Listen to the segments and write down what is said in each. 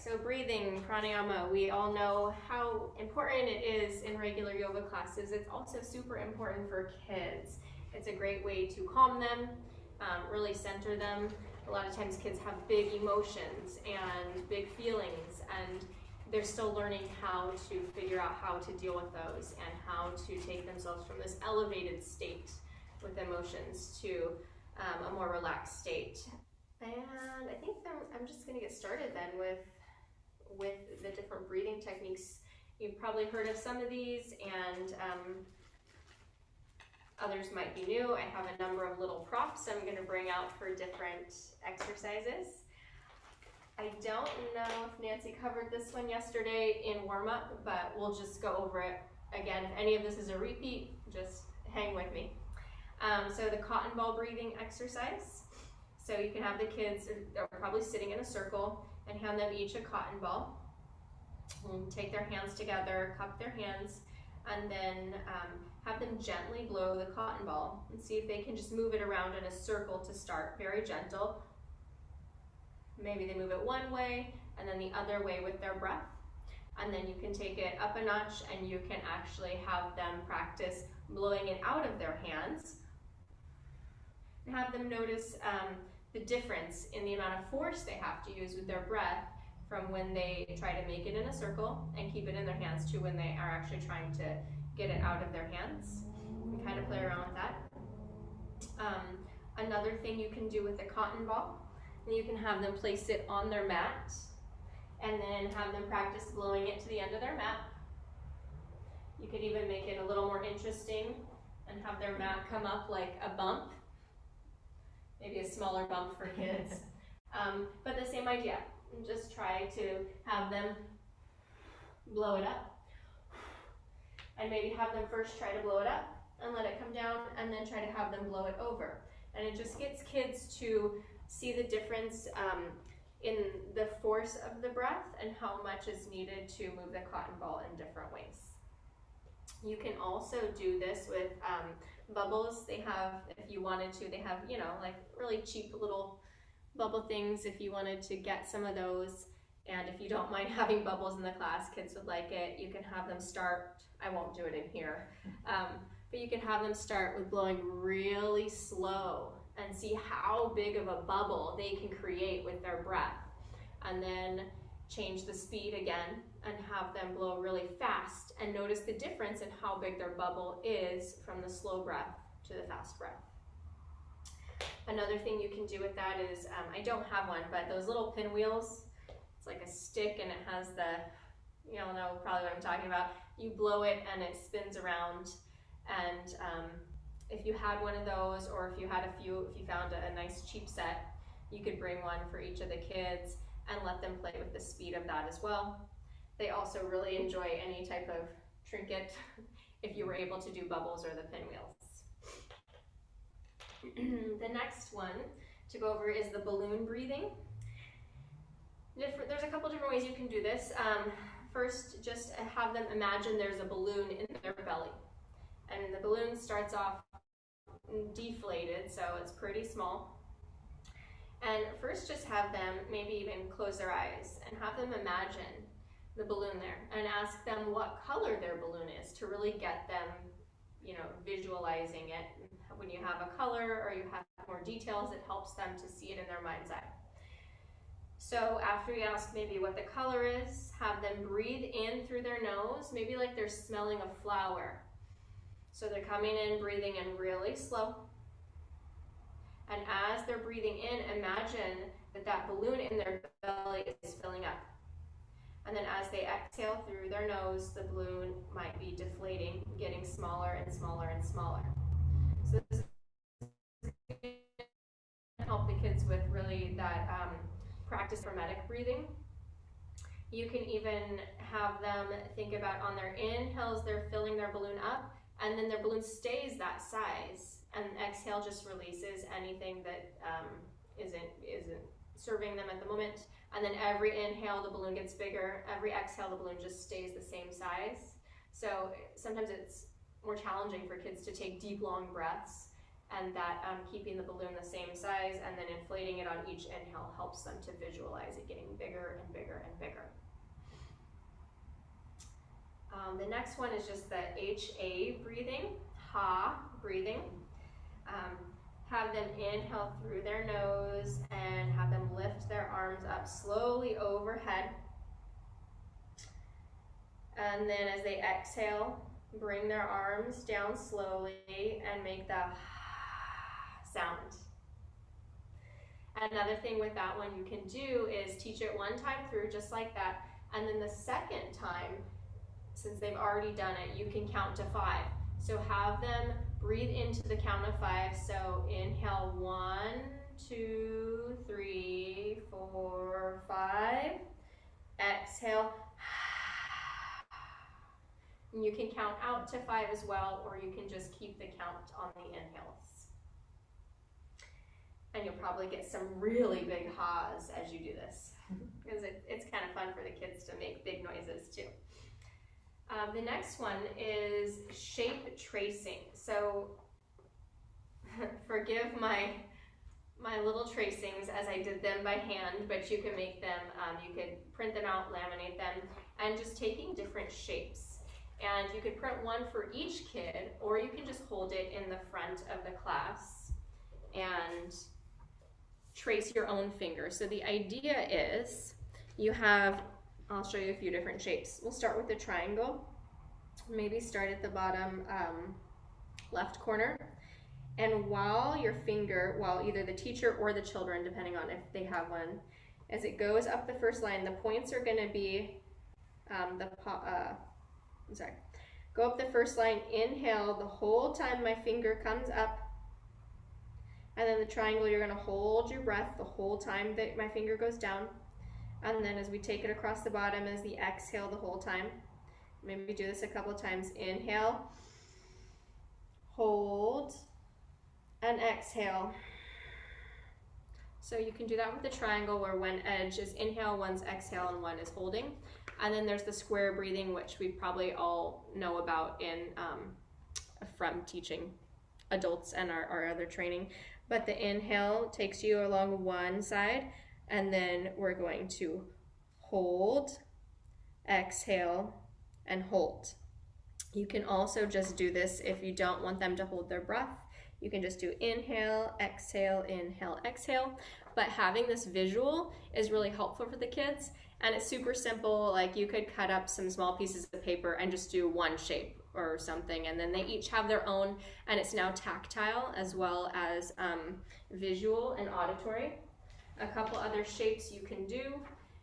so breathing, pranayama, we all know how important it is in regular yoga classes. It's also super important for kids. It's a great way to calm them, really center them. A lot of times kids have big emotions and big feelings, and they're still learning how to figure out how to deal with those and how to take themselves from this elevated state with emotions to a more relaxed state. And I think I'm just going to get started then with the different breathing techniques. You've probably heard of some of these, and others might be new. I have a number of little props I'm going to bring out for different exercises. I don't know if Nancy covered this one yesterday in warm-up, but we'll just go over it again. If any of this is a repeat, just hang with me. So the cotton ball breathing exercise. So you can have the kids, they're probably sitting in a circle, and hand them each a cotton ball. And take their hands together, cup their hands, and then have them gently blow the cotton ball and see if they can just move it around in a circle to start, very gentle. Maybe they move it one way and then the other way with their breath. And then you can take it up a notch and you can actually have them practice blowing it out of their hands. And have them notice the difference in the amount of force they have to use with their breath from when they try to make it in a circle and keep it in their hands to when they are actually trying to get it out of their hands. And kind of play around with that. Another thing you can do with the cotton ball, you can have them place it on their mat and then have them practice blowing it to the end of their mat. You could even make it a little more interesting and have their mat come up like a bump, maybe a smaller bump for kids, but the same idea. Just try to have them blow it up, and maybe have them first try to blow it up and let it come down, and then try to have them blow it over. And it just gets kids to see the difference in the force of the breath and how much is needed to move the cotton ball in different ways. You can also do this with bubbles. They have, if you wanted to, they have, you know, like really cheap little bubble things if you wanted to get some of those. And if you don't mind having bubbles in the class, kids would like it, you can have them start, I won't do it in here, but you can have them start with blowing really slow and see how big of a bubble they can create with their breath. And then change the speed again and have them blow really fast and notice the difference in how big their bubble is from the slow breath to the fast breath. Another thing you can do with that is, I don't have one, but those little pinwheels, it's like a stick and it has the, you all know probably what I'm talking about. You blow it and it spins around, and if you had one of those, or if you had a few, if you found a nice cheap set, you could bring one for each of the kids and let them play with the speed of that as well. They also really enjoy any type of trinket if you were able to do bubbles or the pinwheels. The next one to go over is the balloon breathing. There's a couple different ways you can do this. First, just have them imagine there's a balloon in their belly. And the balloon starts off deflated, so it's pretty small. And first just have them maybe even close their eyes and have them imagine the balloon there and ask them what color their balloon is to really get them, you know, visualizing it. When you have a color or you have more details, it helps them to see it in their mind's eye. So after you ask maybe what the color is, have them breathe in through their nose, maybe like they're smelling a flower. So they're coming in, breathing in really slow. And as they're breathing in, imagine that that balloon in their belly is filling up. And then as they exhale through their nose, the balloon might be deflating, getting smaller and smaller and smaller. So this can help the kids with really that practice hermetic breathing. You can even have them think about on their inhales, they're filling their balloon up, and then their balloon stays that size, and exhale just releases anything that isn't serving them at the moment. And then every inhale, the balloon gets bigger. Every exhale, the balloon just stays the same size. So sometimes it's more challenging for kids to take deep, long breaths, and that keeping the balloon the same size and then inflating it on each inhale helps them to visualize it getting bigger and bigger and bigger. The next one is just the HA breathing, ha breathing. Have them inhale through their nose and have them lift their arms up slowly overhead. And then as they exhale, bring their arms down slowly and make the sound. Another thing with that one you can do is teach it one time through just like that, and then the second time, since they've already done it, you can count to 5. So have them breathe into the count of 5. So inhale 1, 2, 3, 4, 5. Exhale. And you can count out to 5 as well, or you can just keep the count on the inhales. And you'll probably get some really big ha's as you do this, because it's kind of fun for the kids to make big noises too. The next one is shape tracing. So forgive my little tracings as I did them by hand, but you can make them, you could print them out, laminate them, and just taking different shapes. And you could print one for each kid, or you can just hold it in the front of the class and trace your own finger. So the idea is you have, I'll show you a few different shapes. We'll start with the triangle. Maybe start at the bottom left corner. And while your finger, while either the teacher or the children, depending on if they have one, as it goes up the first line, the points are going to be go up the first line, inhale the whole time my finger comes up. And then the triangle, you're going to hold your breath the whole time that my finger goes down. And then as we take it across the bottom is the exhale the whole time. Maybe do this a couple of times. Inhale, hold, and exhale. So you can do that with the triangle where one edge is inhale, one's exhale, and one is holding. And then there's the square breathing, which we probably all know about from teaching adults and our other training. But the inhale takes you along one side, and then we're going to hold, exhale, and hold. You can also just do this if you don't want them to hold their breath. You can just do inhale, exhale, exhale. But having this visual is really helpful for the kids, and it's super simple. Like you could cut up some small pieces of paper and just do one shape or something, and then they each have their own, and it's now tactile as well as visual and auditory. A couple other shapes you can do.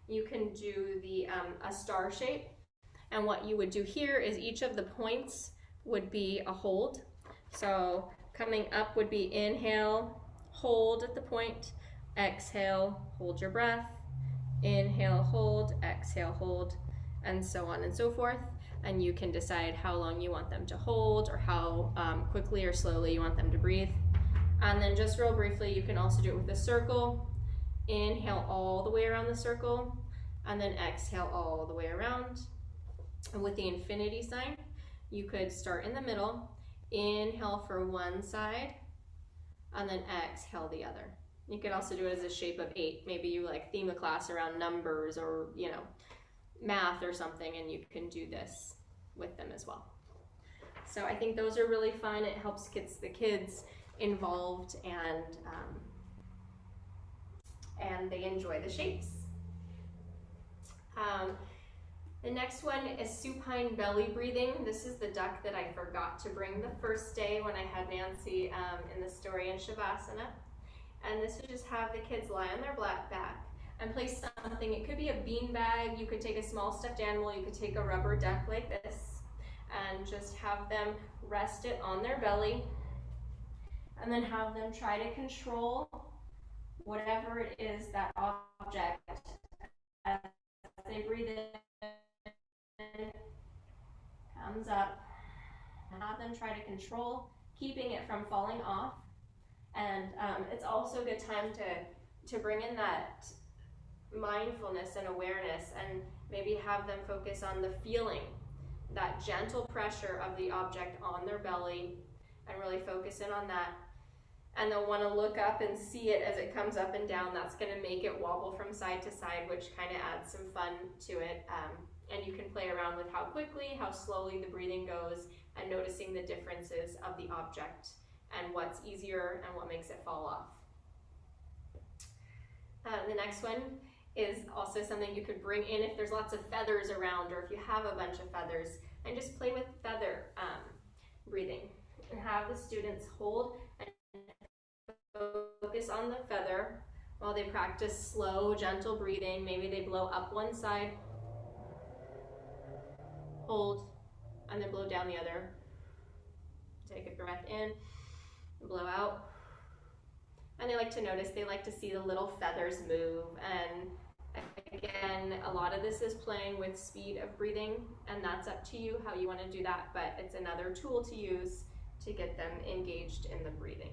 You can do the a star shape, and what you would do here is each of the points would be a hold. So coming up would be inhale, hold at the point, exhale, hold your breath, inhale, hold, exhale, hold, and so on and so forth. And you can decide how long you want them to hold or how quickly or slowly you want them to breathe. And then just real briefly, you can also do it with a circle. Inhale all the way around the circle, and then exhale all the way around. And with the infinity sign, you could start in the middle, inhale for one side, and then exhale the other. You could also do it as a shape of 8. Maybe you like theme a class around numbers or, you know, math or something, and you can do this with them as well. So I think those are really fun. It helps the kids involved, and they enjoy the shapes. The next one is supine belly breathing. This is the duck that I forgot to bring the first day when I had Nancy in the story in Shavasana. And this would just have the kids lie on their back and place something. It could be a bean bag. You could take a small stuffed animal. You could take a rubber duck like this and just have them rest it on their belly, and then have them try to control whatever it is, that object, as they breathe in, comes up, and have them try to control keeping it from falling off. And it's also a good time to bring in that mindfulness and awareness, and maybe have them focus on the feeling, that gentle pressure of the object on their belly, and really focus in on that. and they'll want to look up and see it as it comes up and down. That's going to make it wobble from side to side, which kind of adds some fun to it. And you can play around with how quickly, how slowly the breathing goes, and noticing the differences of the object and what's easier and what makes it fall off. The next one is also something you could bring in if there's lots of feathers around, or if you have a bunch of feathers, and just play with feather breathing. And have the students hold and focus on the feather while they practice slow, gentle breathing. Maybe they blow up one side, hold, and then blow down the other. Take a breath in, blow out. And they like to notice, they like to see the little feathers move. And again, a lot of this is playing with speed of breathing, and that's up to you how you want to do that, but it's another tool to use to get them engaged in the breathing.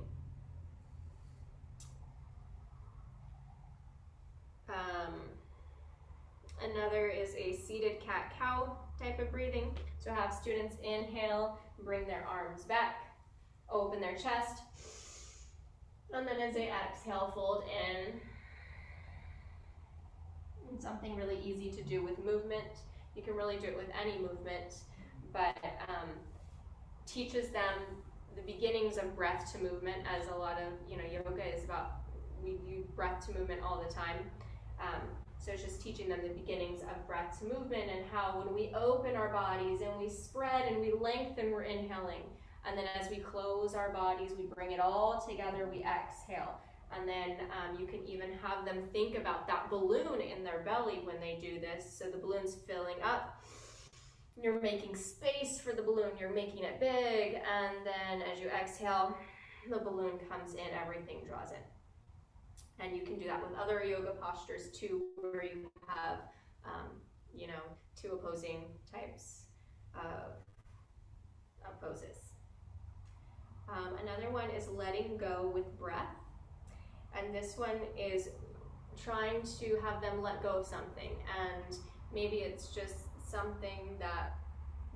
Another is a seated cat-cow type of breathing. So have students inhale, bring their arms back, open their chest, and then as they exhale, fold in. And something really easy to do with movement. You can really do it with any movement, but teaches them the beginnings of breath to movement, as a lot of yoga is about. We use breath to movement all the time. So it's just teaching them the beginnings of breath to movement, and how when we open our bodies and we spread and we lengthen, we're inhaling. And then as we close our bodies, we bring it all together, we exhale. And then you can even have them think about that balloon in their belly when they do this. So the balloon's filling up. You're making space for the balloon, you're making it big, and then as you exhale, the balloon comes in, everything draws in. And you can do that with other yoga postures too, where you have, two opposing types of poses. Another one is letting go with breath. And this one is trying to have them let go of something. And maybe it's just something that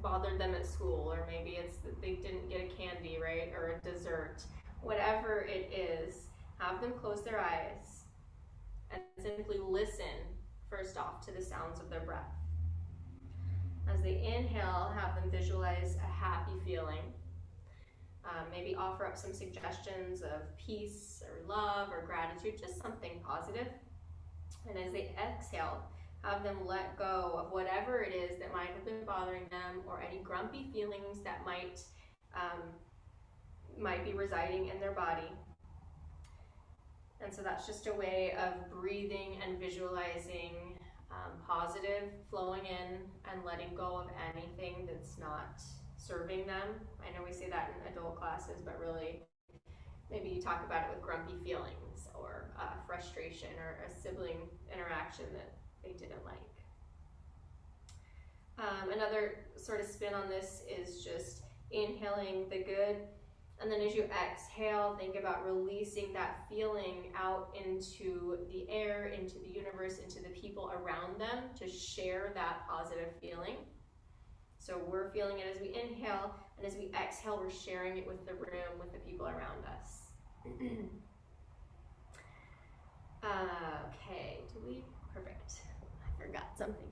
bothered them at school, or maybe it's that they didn't get a candy, right, or a dessert. Whatever it is, have them close their eyes and simply listen first off to the sounds of their breath. As they inhale, have them visualize a happy feeling. Maybe offer up some suggestions of peace or love or gratitude, just something positive. And as they exhale, have them let go of whatever it is that might have been bothering them, or any grumpy feelings that might be residing in their body. And so that's just a way of breathing and visualizing positive flowing in and letting go of anything that's not serving them. I know we say that in adult classes, but really maybe you talk about it with grumpy feelings, or frustration, or a sibling interaction that they didn't like. Another sort of spin on this is just inhaling the good, and then as you exhale, think about releasing that feeling out into the air, into the universe, into the people around them, to share that positive feeling. So we're feeling it as we inhale, and as we exhale, we're sharing it with the room, with the people around us. Okay, perfect. I forgot something.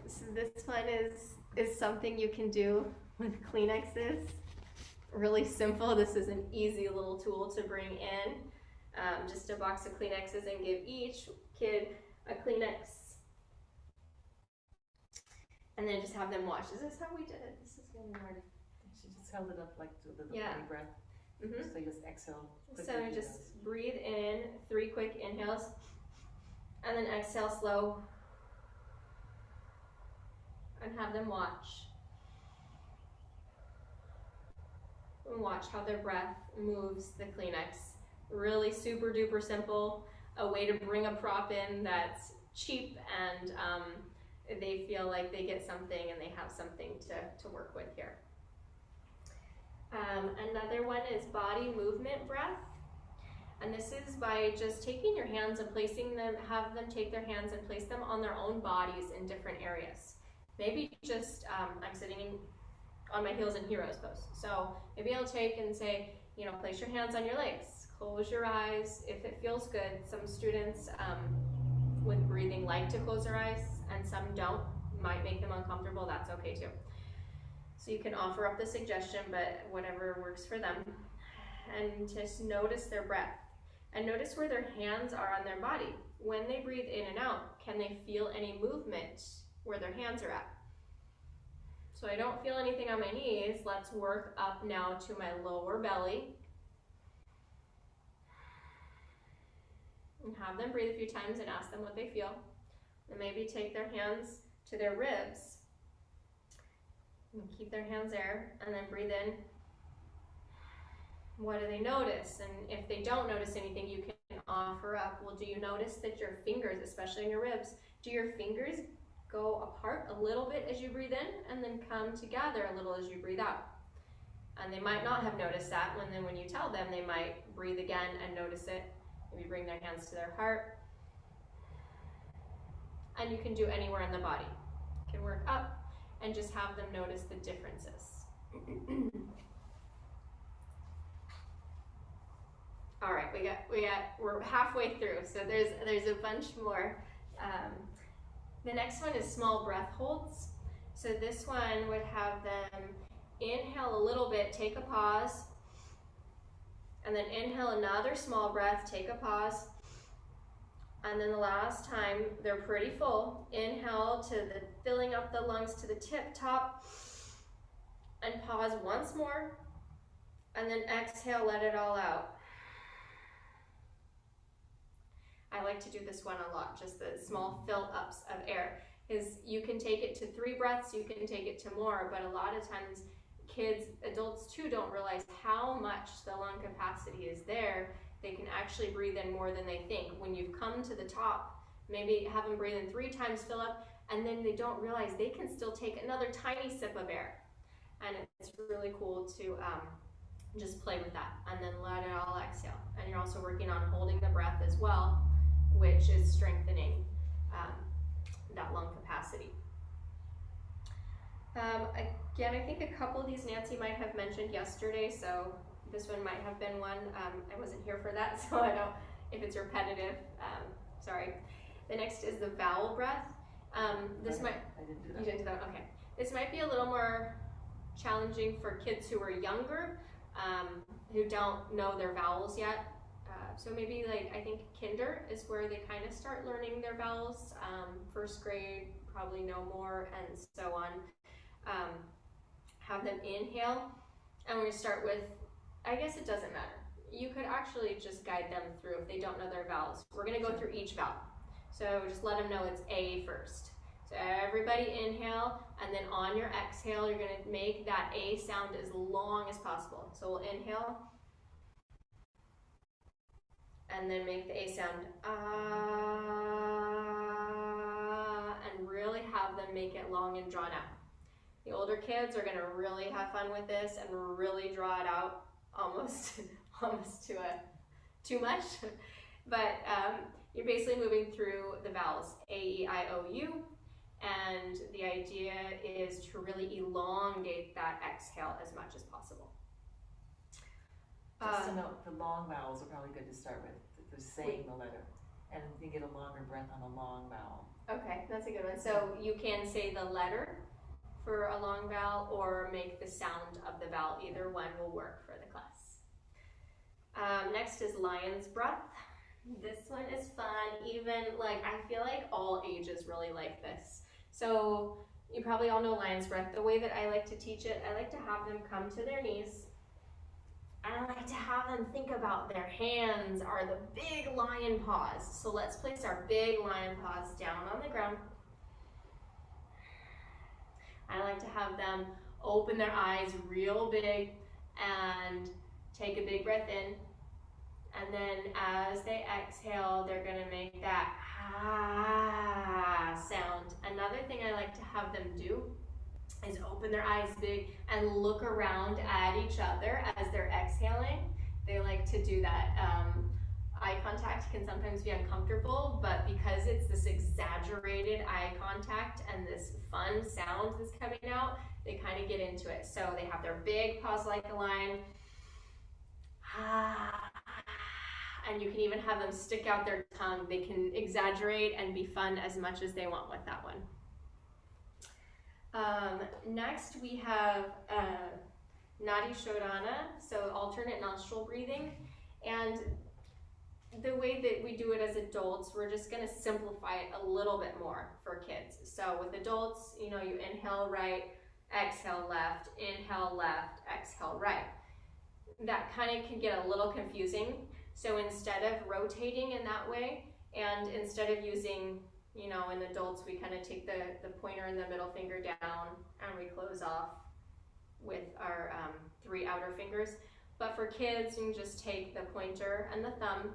So this one is something you can do with Kleenexes. Really simple. This is an easy little tool to bring in. Just a box of Kleenexes, and give each kid a Kleenex. And then just have them watch. Is this how we did it? This is getting hard. She just held it up like to the breath. Mm-hmm. So you just exhale. So just breathe in 3 quick inhales, and then exhale slow. And have them watch. And watch how their breath moves the Kleenex. Really super duper simple. A way to bring a prop in that's cheap, and they feel like they get something and they have something to work with here. Another one is body movement breath. And this is by just taking your hands and placing them, have them take their hands and place them on their own bodies in different areas. Maybe just, I'm sitting on my heels in hero's pose. So maybe I'll take and say, you know, place your hands on your legs, close your eyes if it feels good. Some students with breathing like to close their eyes and some don't, might make them uncomfortable, that's okay too. So you can offer up the suggestion, but whatever works for them. And just notice their breath and notice where their hands are on their body. When they breathe in and out, can they feel any movement where their hands are at? So I don't feel anything on my knees. Let's work up now to my lower belly. And have them breathe a few times and ask them what they feel. And maybe take their hands to their ribs. And keep their hands there and then breathe in. What do they notice? And if they don't notice anything, you can offer up, well, do you notice that your fingers, especially in your ribs, do your fingers go apart a little bit as you breathe in and then come together a little as you breathe out? And they might not have noticed that, when you tell them, they might breathe again and notice it. Maybe bring their hands to their heart. And you can do anywhere in the body. You can work up and just have them notice the differences. All right, we're halfway through, so there's a bunch more. The next one is small breath holds. So this one would have them inhale a little bit, take a pause, and then inhale another small breath, take a pause, and then the last time, they're pretty full, inhale to the filling up the lungs to the tip top, and pause once more, and then exhale, let it all out. I like to do this one a lot, just the small fill-ups of air. Is you can take it to 3 breaths, you can take it to more, but a lot of times kids, adults too, don't realize how much the lung capacity is there. They can actually breathe in more than they think. When you've come to the top, maybe have them breathe in 3 times, fill up, and then they don't realize they can still take another tiny sip of air. And it's really cool to just play with that, and then let it all exhale. And you're also working on holding the breath as well, which is strengthening that lung capacity. Again, I think a couple of these Nancy might have mentioned yesterday, so this one might have been one. I wasn't here for that, so I don't, if it's repetitive, sorry. The next is the vowel breath. This might, I didn't do that. You didn't do that, okay. This might be a little more challenging for kids who are younger, who don't know their vowels yet. So maybe I think kinder is where they kind of start learning their vowels. First grade, probably no more, and so on. Have them inhale, and we're going to start with, I guess it doesn't matter. You could actually just guide them through if they don't know their vowels. We're going to go through each vowel. So just let them know it's A first. So everybody inhale, and then on your exhale, you're going to make that A sound as long as possible. So we'll inhale, and then make the A sound, ah, and really have them make it long and drawn out. The older kids are going to really have fun with this and really draw it out almost to too much. But you're basically moving through the vowels, A, E, I, O, U, and the idea is to really elongate that exhale as much as possible. Just to note, the long vowels are probably good to start with. They're saying the letter, and you get a longer breath on a long vowel. Okay, that's a good one. So you can say the letter for a long vowel or make the sound of the vowel. Either one will work for the class. Next is lion's breath. This one is fun. Even I feel like all ages really like this. So you probably all know lion's breath. The way that I like to teach it, I like to have them come to their knees. And I like to have them think about their hands are the big lion paws. So let's place our big lion paws down on the ground. I like to have them open their eyes real big and take a big breath in. And then as they exhale, they're going to make that ah sound. Another thing I like to have them do is open their eyes big and look around at each other as they're exhaling. They like to do that. Eye contact can sometimes be uncomfortable, but because it's this exaggerated eye contact and this fun sound that's coming out, they kind of get into it. So they have their big paws like a lion, And you can even have them stick out their tongue. They can exaggerate and be fun as much as they want with that one. Next we have Nadi Shodhana, so alternate nostril breathing. And the way that we do it as adults, we're just gonna simplify it a little bit more for kids. So with adults, you know, you inhale right, exhale left, exhale right. That kind of can get a little confusing. So instead of rotating in that way, and instead of using, you know, in adults, we kind of take the pointer and the middle finger down and we close off with our 3 outer fingers. But for kids, you can just take the pointer and the thumb,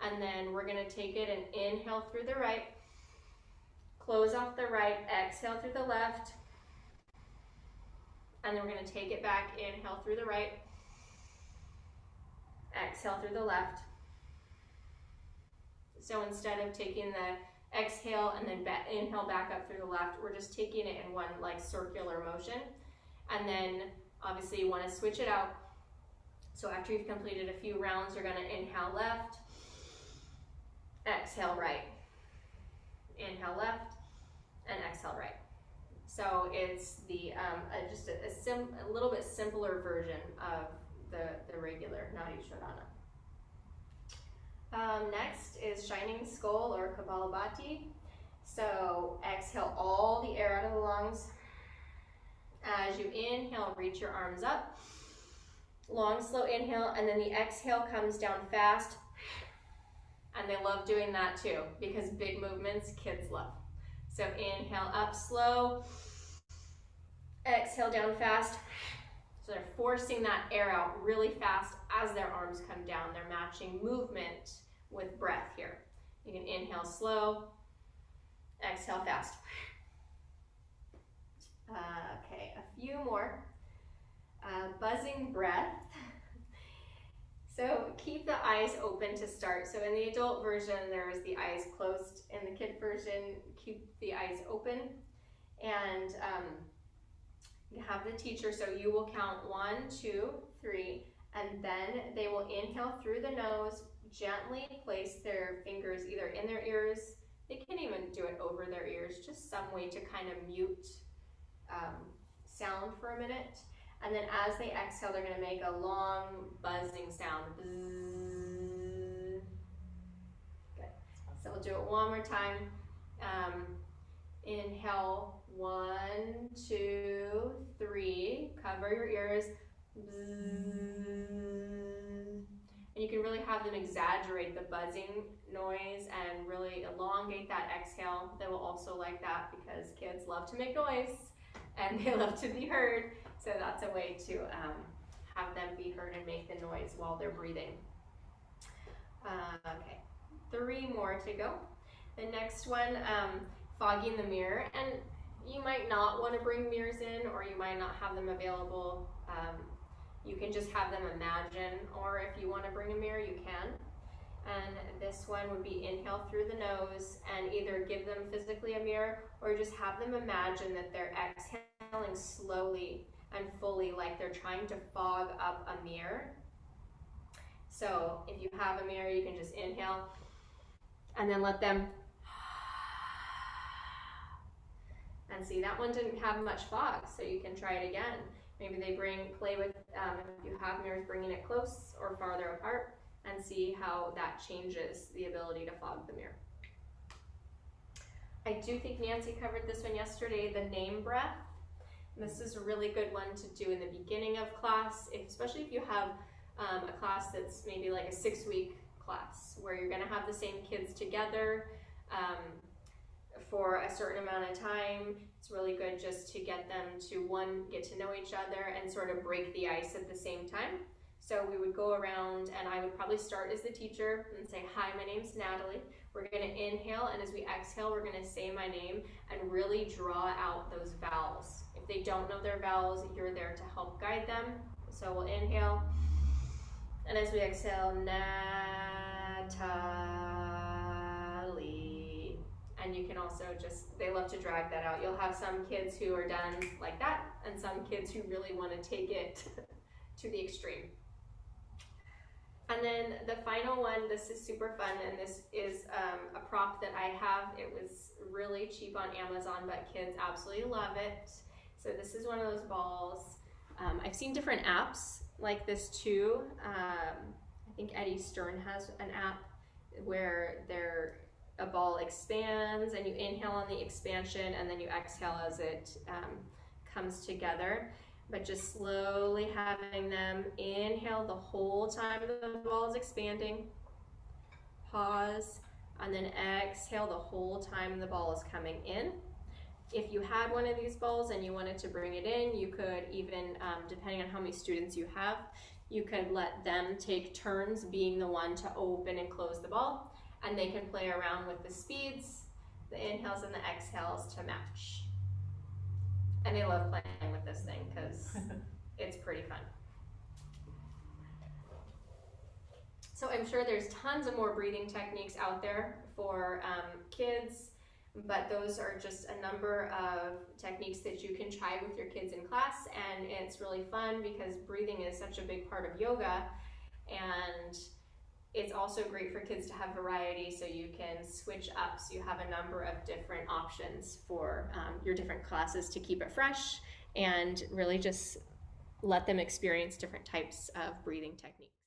and then we're gonna take it and inhale through the right, close off the right, exhale through the left, and then we're gonna take it back, inhale through the right, exhale through the left. So instead of taking the exhale and then inhale back up through the left, we're just taking it in one like circular motion. And then obviously you want to switch it out. So after you've completed a few rounds, you're going to inhale left, exhale right, inhale left, and exhale right. So it's the just a little bit simpler version of the regular Nadi Shodhana. Next is Shining Skull or Kapalabhati. So exhale all the air out of the lungs. As you inhale, reach your arms up. Long, slow inhale, and then the exhale comes down fast. And they love doing that too, because big movements kids love. So inhale up slow, exhale down fast. So they're forcing that air out really fast as their arms come down. They're matching movement with breath here. You can inhale slow, exhale fast. Okay, a few more. Buzzing breath. So keep the eyes open to start. So in the adult version, there's the eyes closed. In the kid version, keep the eyes open. And you have the teacher, so you will count 1, 2, 3, and then they will inhale through the nose, gently place their fingers either in their ears, they can even do it over their ears, just some way to kind of mute sound for a minute. And then as they exhale, they're gonna make a long buzzing sound. Buzz. Good. So we'll do it one more time. Inhale, 1, 2, 3, cover your ears. And you can really have them exaggerate the buzzing noise and really elongate that exhale. They will also like that because kids love to make noise and they love to be heard. So that's a way to have them be heard and make the noise while they're breathing. Okay, 3 more to go. The next one, fogging the mirror. And you might not want to bring mirrors in, or you might not have them available. You can just have them imagine, or if you want to bring a mirror, you can. And this one would be inhale through the nose and either give them physically a mirror or just have them imagine that they're exhaling slowly and fully, like they're trying to fog up a mirror. So if you have a mirror, you can just inhale and then let them, and see, that one didn't have much fog, so you can try it again. Maybe they play with, if you have mirrors, bringing it close or farther apart, and see how that changes the ability to fog the mirror. I do think Nancy covered this one yesterday, the name breath. This is a really good one to do in the beginning of class, especially if you have a class that's maybe like a 6-week class where you're going to have the same kids together for a certain amount of time. It's really good just to get them to, one, get to know each other and sort of break the ice at the same time. So we would go around and I would probably start as the teacher and say, hi, my name's Natalie. We're going to inhale, and as we exhale, we're going to say my name and really draw out those vowels. If they don't know their vowels, you're there to help guide them. So we'll inhale, and as we exhale, Natalie. And you can also just, they love to drag that out. You'll have some kids who are done like that, and some kids who really want to take it to the extreme. And then the final one, this is super fun, and this is a prop that I have. It was really cheap on Amazon, but kids absolutely love it. So this is one of those balls. I've seen different apps like this too. I think Eddie Stern has an app where a ball expands and you inhale on the expansion and then you exhale as it comes together. But just slowly having them inhale the whole time the ball is expanding, pause, and then exhale the whole time the ball is coming in. If you had one of these balls and you wanted to bring it in, you could even, depending on how many students you have, you could let them take turns being the one to open and close the ball, and they can play around with the speeds, the inhales and the exhales to match. And they love playing with this thing because it's pretty fun. So I'm sure there's tons of more breathing techniques out there for kids, but those are just a number of techniques that you can try with your kids in class, and it's really fun because breathing is such a big part of yoga, and it's also great for kids to have variety, so you can switch up, so you have a number of different options for your different classes to keep it fresh and really just let them experience different types of breathing techniques.